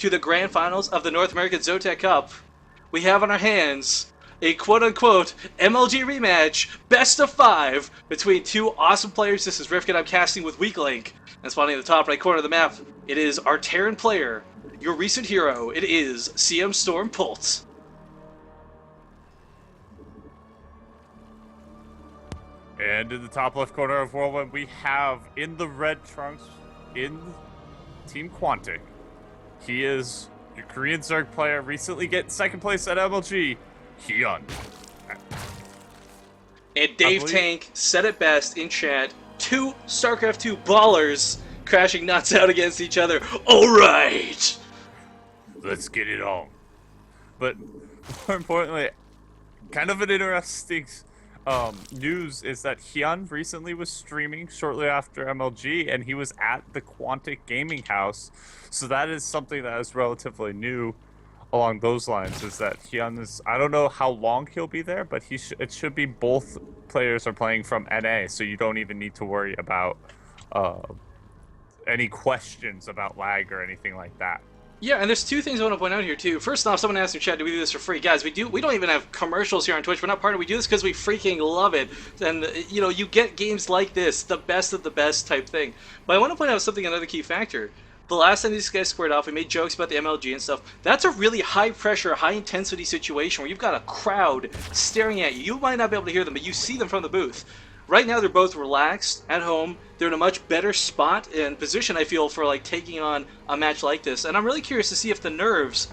to the grand finals of the North American ZOTAC Cup. We have on our hands a quote-unquote MLG rematch, best of 5, between two awesome players. This is Rifkin. I'm casting with Weaklink. And spawning in the top right corner of the map, it is our Terran player, your recent hero. It is CMStormPolt. And in the top left corner of World 1, we have in the red trunks, in Team Quantic. He is your Korean Zerg player, recently getting second place at MLG, Hyun. And Dave Tank said it best in chat, two StarCraft 2 ballers crashing nuts out against each other. Alright! Let's get it on. But more importantly, kind of an interesting news is that Hyun recently was streaming shortly after MLG, and he was at the Quantic Gaming House. So that is something that is relatively new along those lines, is that Hyun is, I don't know how long he'll be there, but it should be both players are playing from NA, so you don't even need to worry about any questions about lag or anything like that. Yeah, and there's two things I want to point out here too. First off, someone asked in chat, do we do this for free? Guys, we don't even have commercials here on Twitch. We're not partnered. We do this because we freaking love it. And, you know, you get games like this, the best of the best type thing. But I want to point out something, another key factor. The last time these guys squared off, we made jokes about the MLG and stuff. That's a really high-pressure, high-intensity situation where you've got a crowd staring at you. You might not be able to hear them, but you see them from the booth. Right now, they're both relaxed, at home. They're in a much better spot and position, I feel, for like taking on a match like this. And I'm really curious to see if the nerves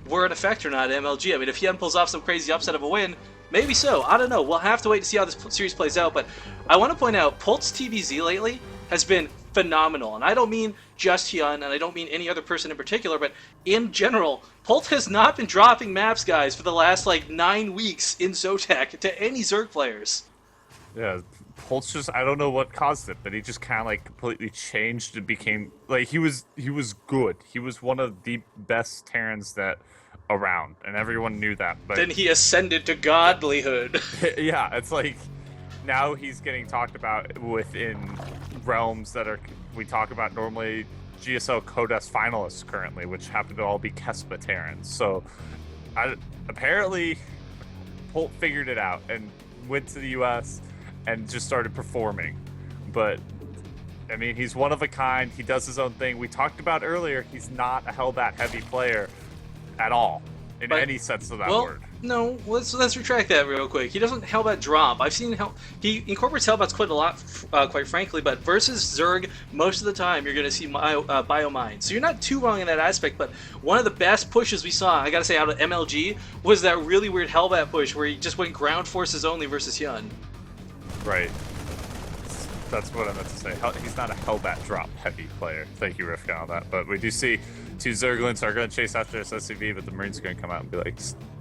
were an effect or not at MLG. I mean, if Hyun pulls off some crazy upset of a win, maybe so. I don't know. We'll have to wait to see how this series plays out. But I want to point out, Polt's TVZ lately has been phenomenal. And I don't mean just Hyun, and I don't mean any other person in particular, but in general, Polt has not been dropping maps, guys, for the last, like, 9 weeks in ZOTAC to any Zerg players. Yeah, Polt's just, I don't know what caused it, but he just kind of like completely changed and became, like, he was good. He was one of the best Terrans that around, and everyone knew that. But then he ascended to godlyhood. Yeah, it's like, now he's getting talked about within realms that are, we talk about normally GSL Codes finalists currently, which happen to all be Kespa Terrans. So, apparently, Polt figured it out and went to the US and just started performing. But I mean, he's one of a kind. He does his own thing. We talked about earlier, he's not a Hellbat heavy player at all in any sense of that word. No, let's retract that real quick. He doesn't Hellbat drop. I've seen he incorporates Hellbats quite a lot, quite frankly, but versus Zerg, most of the time you're going to see Biomine. So you're not too wrong in that aspect, but one of the best pushes we saw, I gotta say, out of MLG, was that really weird Hellbat push where he just went ground forces only versus Hyun. Right. That's what I meant to say. He's not a Hellbat drop heavy player. Thank you, Rifkin, on that. But we do see two Zerglings are going to chase after this SCV, but the Marines are going to come out and be like,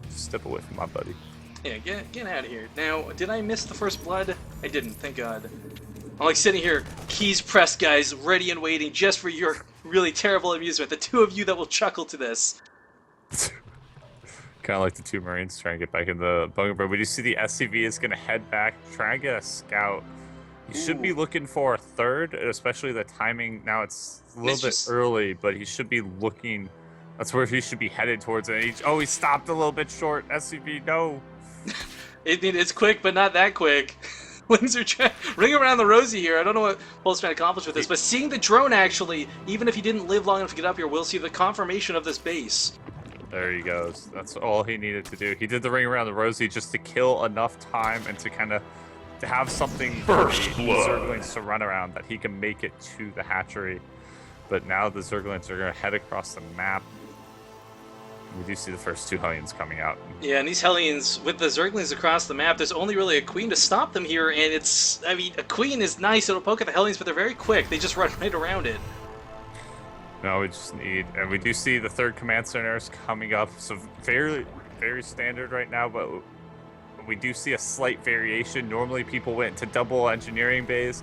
step away from my buddy. Yeah, get out of here. Now, did I miss the first blood? I didn't, thank God. I'm like sitting here, keys pressed, guys, ready and waiting just for your really terrible amusement. The two of you that will chuckle to this. Kind of like the two Marines trying to get back in the bunker, but we do see the SCV is going to head back, try and get a scout. He should be looking for a third, especially the timing. Now it's a little bit early, but he should be looking. That's where he should be headed towards it. He stopped a little bit short. SCV, no. It's quick, but not that quick. Wings are trying ring around the rosy here. I don't know what Polt's trying to accomplish with this, but seeing the drone actually, even if he didn't live long enough to get up here, we'll see the confirmation of this base. There he goes. That's all he needed to do. He did the ring around the rosy just to kill enough time and to kind of have something for the Zerglings to run around that he can make it to the hatchery. But now the Zerglings are going to head across the map. We do see the first two Hellions coming out. Yeah, and these Hellions, with the Zerglings across the map, there's only really a Queen to stop them here, and it's, I mean, a Queen is nice, it'll poke at the Hellions, but they're very quick, they just run right around it. No, we just need, and we do see the third command centers coming up, so very standard right now, but we do see a slight variation. Normally people went to double engineering bays.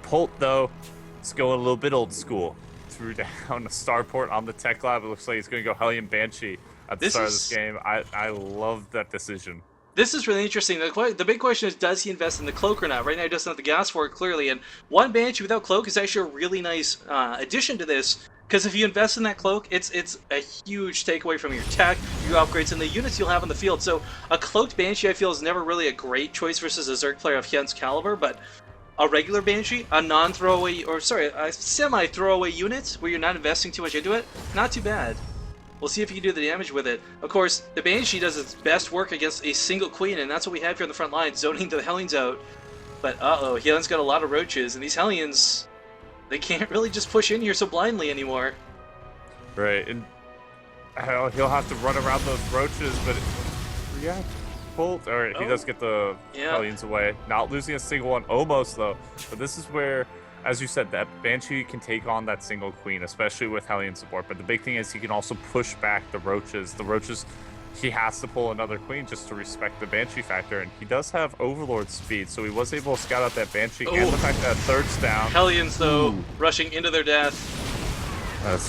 Polt, though, is going a little bit old school. Threw down the starport on the tech lab. It looks like he's going to go Hellion Banshee at the start of this game. I love that decision. This is really interesting. The big question is, does he invest in the cloak or not? Right now he doesn't have the gas for it, clearly, and one Banshee without cloak is actually a really nice addition to this, Because if you invest in that cloak, it's a huge takeaway from your tech, your upgrades, and the units you'll have on the field. So a cloaked Banshee, I feel, is never really a great choice versus a Zerg player of Hyun's caliber, but a regular Banshee, a non-throwaway, or sorry, a semi-throwaway unit where you're not investing too much into it, not too bad. We'll see if you can do the damage with it. Of course, the Banshee does its best work against a single queen, and that's what we have here on the front line, zoning the Hellions out. But uh-oh, Hyun's got a lot of roaches, and these Hellions, they can't really just push in here so blindly anymore. Right, and he'll have to run around those roaches, but yeah, Bolt, or he does get the Hellions away. Not losing a single one, almost though. But this is where, as you said, that Banshee can take on that single queen, especially with Hellion support. But the big thing is he can also push back the roaches. The roaches, he has to pull another queen just to respect the Banshee factor, and he does have Overlord speed, so he was able to scout out that Banshee and the fact that third's down. Hellions, though, rushing into their death.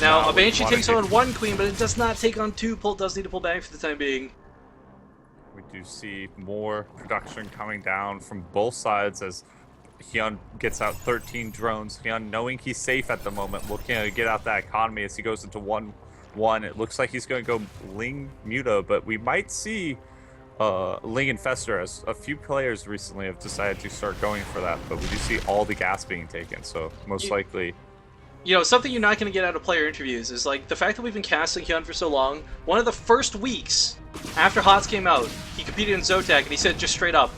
Now, a Banshee takes on one queen, but it does not take on two. Polt does need to pull back for the time being. We do see more production coming down from both sides as Hyun gets out 13 drones. Hyun, knowing he's safe at the moment, looking to get out that economy as he goes into 1-1. It looks like he's going to go Ling Muta, but we might see Ling Infestor, as a few players recently have decided to start going for that, but we do see all the gas being taken, so most likely... You know, something you're not going to get out of player interviews is, like, the fact that we've been casting Hyun for so long. One of the first weeks after HOTS came out, he competed in ZOTAC, and he said just straight up,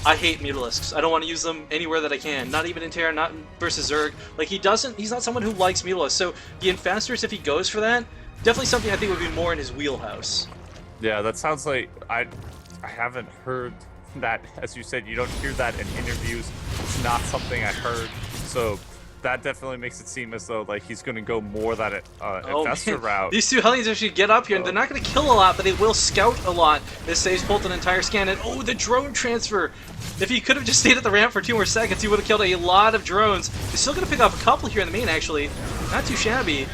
I hate Mutalisks. I don't want to use them anywhere that I can. Not even in Terra, not versus Zerg. Like, he's not someone who likes Mutalisks, so the Infestors, if he goes for that, definitely something I think would be more in his wheelhouse. Yeah, that sounds like... I haven't heard that. As you said, you don't hear that in interviews. It's not something I heard, so... That definitely makes it seem as though like he's going to go more that Infestor route. These two Hellions actually get up here, and they're not going to kill a lot, but they will scout a lot. This saves Bolt an entire scan, and oh, the drone transfer! If he could have just stayed at the ramp for 2 more seconds, he would have killed a lot of drones. He's still going to pick off a couple here in the main, actually. Not too shabby.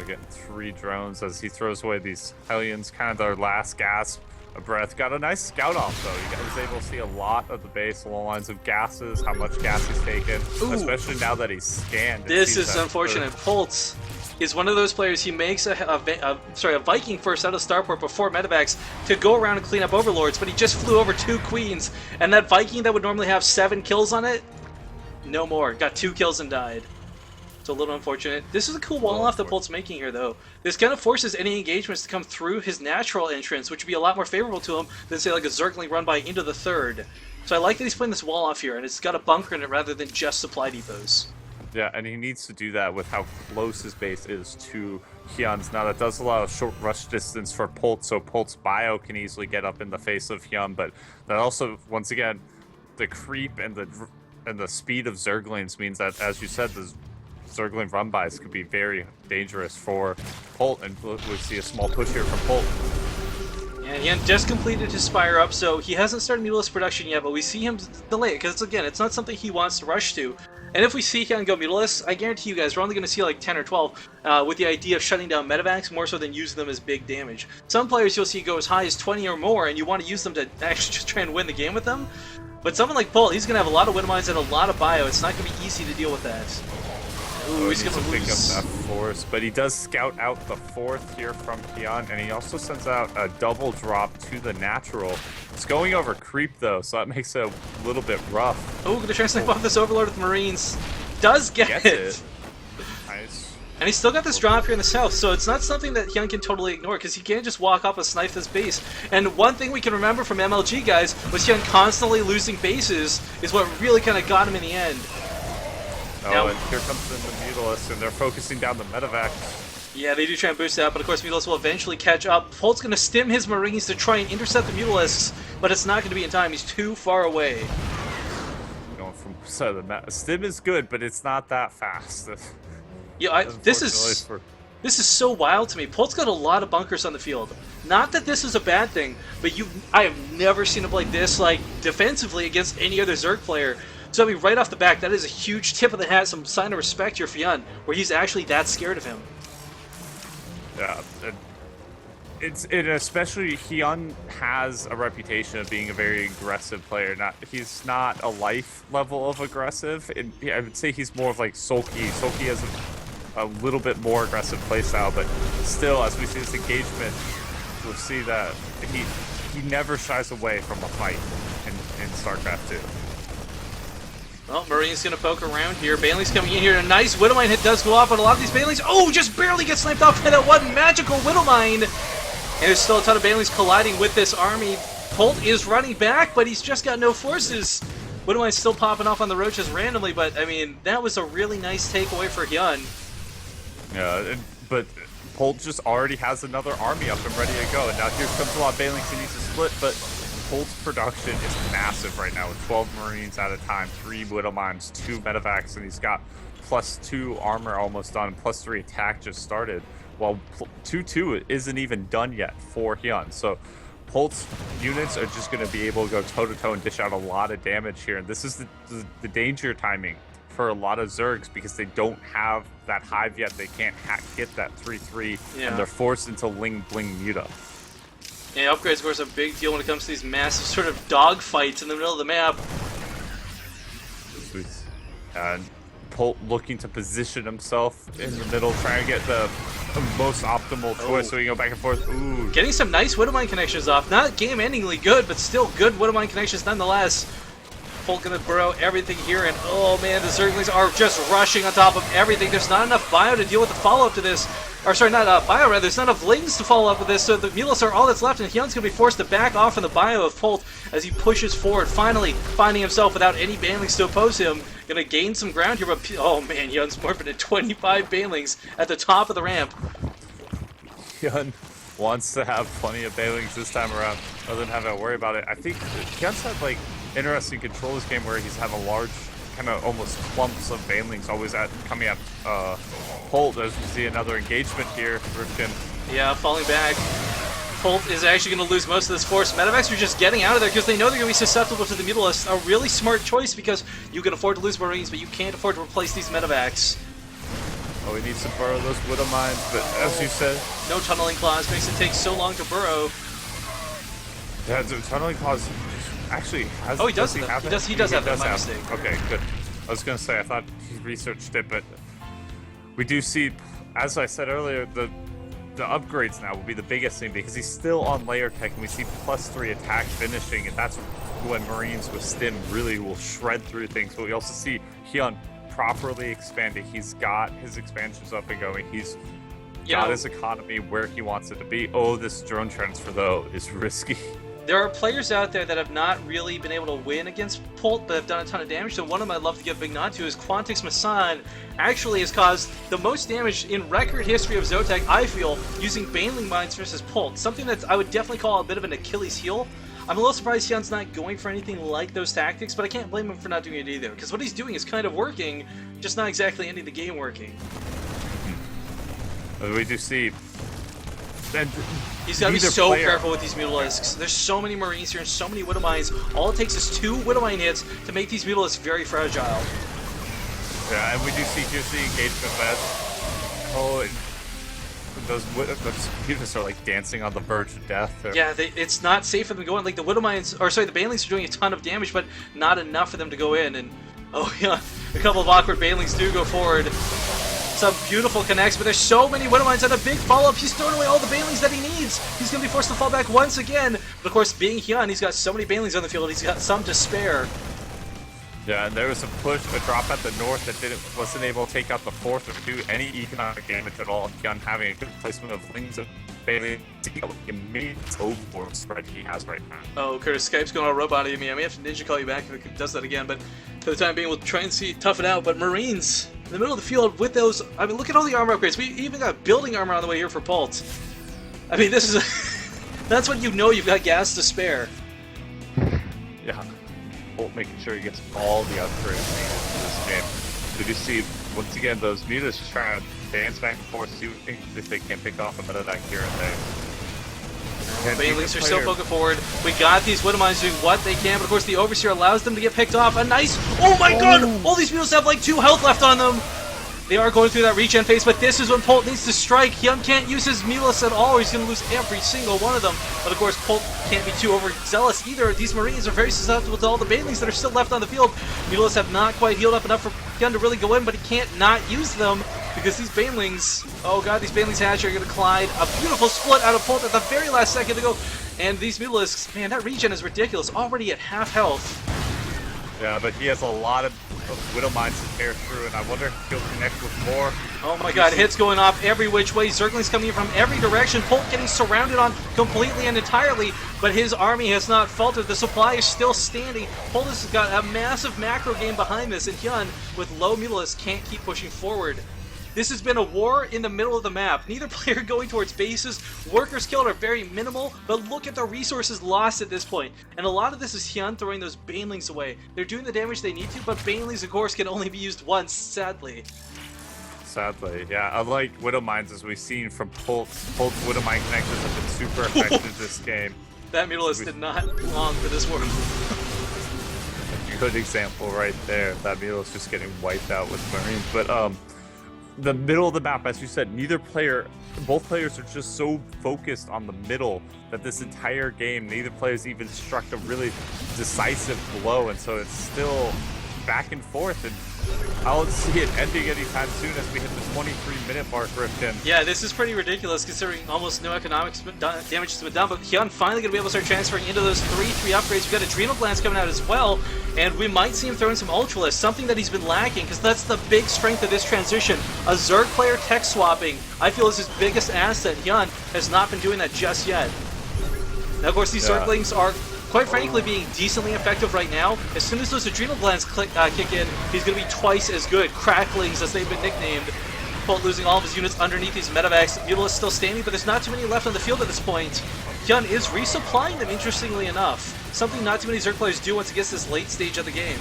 Getting 3 drones as he throws away these Hellions, kind of their last gasp of breath. Got a nice scout off though. He was able to see a lot of the base along the lines of gases, how much gas he's taken, especially now that he's scanned. This is unfortunate. Polt is one of those players. He makes a Viking first out of Starport before Medivacs to go around and clean up Overlords, but he just flew over 2 queens, and that Viking that would normally have 7 kills on it, no more. Got 2 kills and died. It's a little unfortunate. This is a cool wall-off that Polt's making here, though. This kind of forces any engagements to come through his natural entrance, which would be a lot more favorable to him than, say, like a Zergling run-by into the 3rd. So I like that he's playing this wall-off here, and it's got a bunker in it rather than just supply depots. Yeah, and he needs to do that with how close his base is to Hyun's. Now, that does allow a short rush distance for Polt, so Polt's bio can easily get up in the face of Hyun, but that also, once again, the creep and the speed of Zerglings means that, as you said, the Zergling run-bys could be very dangerous for Polt, and we'll see a small push here from Polt. And Hyun just completed his Spire up, so he hasn't started Mutalisk production yet, but we see him delay it, because again, it's not something he wants to rush to. And if we see Hyun go Mutalisk, I guarantee you guys, we're only going to see like 10 or 12, with the idea of shutting down Medivacs more so than using them as big damage. Some players you'll see go as high as 20 or more, and you want to use them to actually just try and win the game with them. But someone like Polt, he's going to have a lot of win mines and a lot of bio. It's not going to be easy to deal with that. Ooh, he's going to pick up that 4th, but he does scout out the 4th here from Hyun, and he also sends out a double drop to the natural. It's going over creep though, so that makes it a little bit rough. Oh, gonna try and snipe off this Overlord with Marines. Does get it. Nice. And he's still got this drop here in the south, so it's not something that Hyun can totally ignore, because he can't just walk up and snipe this base. And one thing we can remember from MLG, guys, was Hyun constantly losing bases is what really kind of got him in the end. Oh, now, and here comes in the Mutalisk, and they're focusing down the Medivac. Yeah, they do try and boost that, but of course Mutalisk will eventually catch up. Polt's going to stim his Marines to try and intercept the Mutalisks, but it's not going to be in time. He's too far away. Going from so the stim is good, but it's not that fast. Yeah, this is so wild to me. Polt's got a lot of bunkers on the field. Not that this is a bad thing, but I have never seen him play this like defensively against any other Zerg player. So I mean, right off the back, that is a huge tip of the hat, some sign of respect here for Hyun, where he's actually that scared of him. Yeah, especially Hyun has a reputation of being a very aggressive player. He's not a life level of aggressive. I would say he's more of like sulky. Sulky as a little bit more aggressive playstyle, but still, as we see this engagement, we'll see that he never shies away from a fight in StarCraft 2. Well, Marine's going to poke around here. Baneling's coming in here. A nice Widowmine hit does go off, but a lot of these Banelings, oh, just barely get sniped off by that one magical Widowmine. And there's still a ton of Banelings colliding with this army. Polt is running back, but he's just got no forces. Widowmine's still popping off on the roaches randomly, but, I mean, that was a really nice takeaway for Hyun. Yeah, but Polt just already has another army up and ready to go. And now here comes a lot of Banelings he needs to split, but Polt's production is massive right now with 12 Marines at a time, 3 Widowmines, 2 Medivacs, and he's got +2 armor almost done, +3 attack just started, while 2-2 isn't even done yet for Hyun. So Polt's units are just going to be able to go toe-to-toe and dish out a lot of damage here. And this is the danger timing for a lot of Zergs, because they don't have that hive yet. They can't get that 3-3, and they're forced into Ling Bling Muta. Yeah, upgrades, of course, are a big deal when it comes to these massive sort of dogfights in the middle of the map. And Polt looking to position himself in the middle, trying to get the most optimal choice so he can go back and forth. Ooh. Getting some nice Widowmine connections off. Not game-endingly good, but still good Widowmine connections nonetheless. Polt gonna burrow everything here, and oh man, the Zerglings are just rushing on top of everything. There's not enough bio to deal with the follow-up to this. Or sorry, not bio, rather. There's not enough Lings to follow up with this, so the Mulas are all that's left, and Hyun's gonna be forced to back off from the bio of Polt as he pushes forward, finally finding himself without any Banelings to oppose him. Gonna gain some ground here, but oh man, Hyun's morphing to 25 Banelings at the top of the ramp. Hyun wants to have plenty of Banelings this time around, other than having to worry about it. I think Hyun's had like interesting control this game where he's had a large kind of almost clumps of Banelings always coming at Polt. As we see another engagement here, Rifkin. Yeah, falling back. Polt is actually going to lose most of this force. Medivacs are just getting out of there because they know they're going to be susceptible to the Mutalisks. A really smart choice because you can afford to lose Marines, but you can't afford to replace these Medivacs. Oh, we need to burrow those Widowmines, but as you said, no tunneling claws makes it take so long to burrow. Yeah, the tunneling claws actually has. Oh, he does have that. He does have that. My mistake. Okay, good. I was gonna say I thought he researched it, but we do see, as I said earlier, the upgrades now will be the biggest thing because he's still on layer tech, and we see +3 attack finishing, and that's when Marines with Stim really will shred through things. But we also see Hyun properly expanding. He's got his expansions up and going. He's got his economy where he wants it to be. Oh, this drone transfer though is risky. There are players out there that have not really been able to win against Polt, but have done a ton of damage. So one of them I'd love to give a big nod to is QuanticHyun. Actually has caused the most damage in record history of ZOTAC, I feel, using Baneling Mines versus Polt. Something that I would definitely call a bit of an Achilles heel. I'm a little surprised Hyun's not going for anything like those tactics, but I can't blame him for not doing it either, because what he's doing is kind of working, just not exactly ending the game working. We do see... And he's got to be so careful with these Mutalisks. There's so many Marines here and so many Widowmines. All it takes is 2 Widowmine hits to make these Mutalisks very fragile. Yeah, and we do see here's the engagement bed. Oh, and those Mutalisks are like dancing on the verge of death. Yeah, it's not safe for them to go in. Like the Widowmines, or sorry, the Banelings are doing a ton of damage, but not enough for them to go in. And oh yeah, a couple of awkward Banelings do go forward. Some beautiful connects, but there's so many Widowmines and a big follow-up. He's throwing away all the Banelings that he needs. He's going to be forced to fall back once again. But of course, being Hyun, he's got so many Banelings on the field, he's got some to spare. Yeah, and there was a push to drop at the north that wasn't able to take out the fourth or do any economic damage at all. Hyun having a good placement of Lings and Bailey to get the immediate overboard spread he has right now. Oh, Curtis, Skype's going all robot at me. I may have to ninja call you back if it does that again, but for the time being, we'll try and tough it out. But Marines in the middle of the field with those, I mean, look at all the armor upgrades. We even got building armor on the way here for Polt. I mean, this is that's when you know you've got gas to spare. Yeah. Polt making sure he gets all the upgrades needed for this game. We do see, once again, those Mutas just trying to dance back and forth, see if they can pick off a Medivac here and there. Banelings are still poking forward. We got these Widowmines doing what they can, but of course the Overseer allows them to get picked off. A nice... Oh my god! All these Mutas have like 2 health left on them! They are going through that regen phase, but this is when Polt needs to strike. Hyun can't use his Mulas at all, or he's going to lose every single one of them. But of course, Polt can't be too overzealous either. These Marines are very susceptible to all the Banelings that are still left on the field. Mulas have not quite healed up enough for Hyun to really go in, but he can't not use them, because these Banelings, oh god, these Banelings hatch are going to collide. A beautiful split out of Polt at the very last second to go. And these Mutalisks, man, that regen is ridiculous. Already at half health. Yeah, but he has a lot of Widow Mines to tear through, and I wonder if he'll connect with more. Oh my god, hits going off every which way. Zerglings coming in from every direction. Polt getting surrounded on completely and entirely, but his army has not faltered. The supply is still standing. Polt has got a massive macro game behind this, and Hyun, with low Mutalisks, can't keep pushing forward. This has been a war in the middle of the map. Neither player going towards bases. Workers killed are very minimal, but look at the resources lost at this point. And a lot of this is Hyun throwing those Banelings away. They're doing the damage they need to, but Banelings, of course, can only be used once, sadly. Sadly, yeah. Unlike Widow Mines, as we've seen from Polt's Widow Mine connections have been super effective this game. That Mutalist did not belong for this world. A good example right there. That Mutalist just getting wiped out with Marines. But the middle of the map, as you said, both players are just so focused on the middle that this entire game, neither player's even struck a really decisive blow, and so it's still back and forth, and I don't see it ending anytime soon as we hit the 23-minute mark, Rifkin. Yeah, this is pretty ridiculous considering almost no economic damage has been done, but Hyun finally going to be able to start transferring into those 3-3 upgrades. We've got Adrenal Glands coming out as well, and we might see him throw in some Ultralisk, something that he's been lacking, because that's the big strength of this transition. A Zerg player tech swapping, I feel, is his biggest asset. Hyun has not been doing that just yet. Now, of course, these Zerglings are, quite frankly, being decently effective right now. As soon as those Adrenal Glands kick in, he's going to be twice as good. Cracklings, as they've been nicknamed. Polt losing all of his units underneath these medevacs. Mutalist still standing, but there's not too many left on the field at this point. Hyun is resupplying them, interestingly enough. Something not too many Zerg players do once it gets this late stage of the game.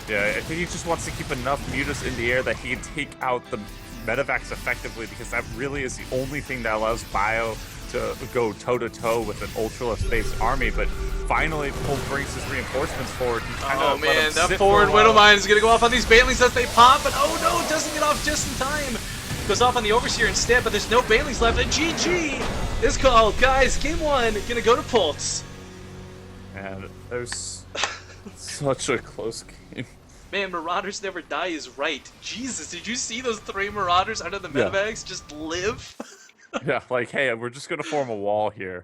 Yeah, I think he just wants to keep enough mutas in the air that he can take out the medevacs effectively, because that really is the only thing that allows Bio to go toe-to-toe with an Ultralisk-based army, but finally Polt brings his reinforcements forward. Oh man, that forward Widow Mine is going to go off on these Banelings as they pop, but oh no, doesn't get off just in time. Goes off on the Overseer instead, but there's no Banelings left, and GG is called. Guys, game one, going to go to Polt. Man, there's such a close game. Man, Marauders never die is right. Jesus, did you see those 3 Marauders under the medevacs just live? Yeah, like, hey, we're just gonna form a wall here.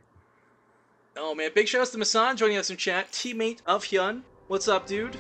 Oh man, big shout outs to Masan joining us in chat, teammate of Hyun. What's up, dude?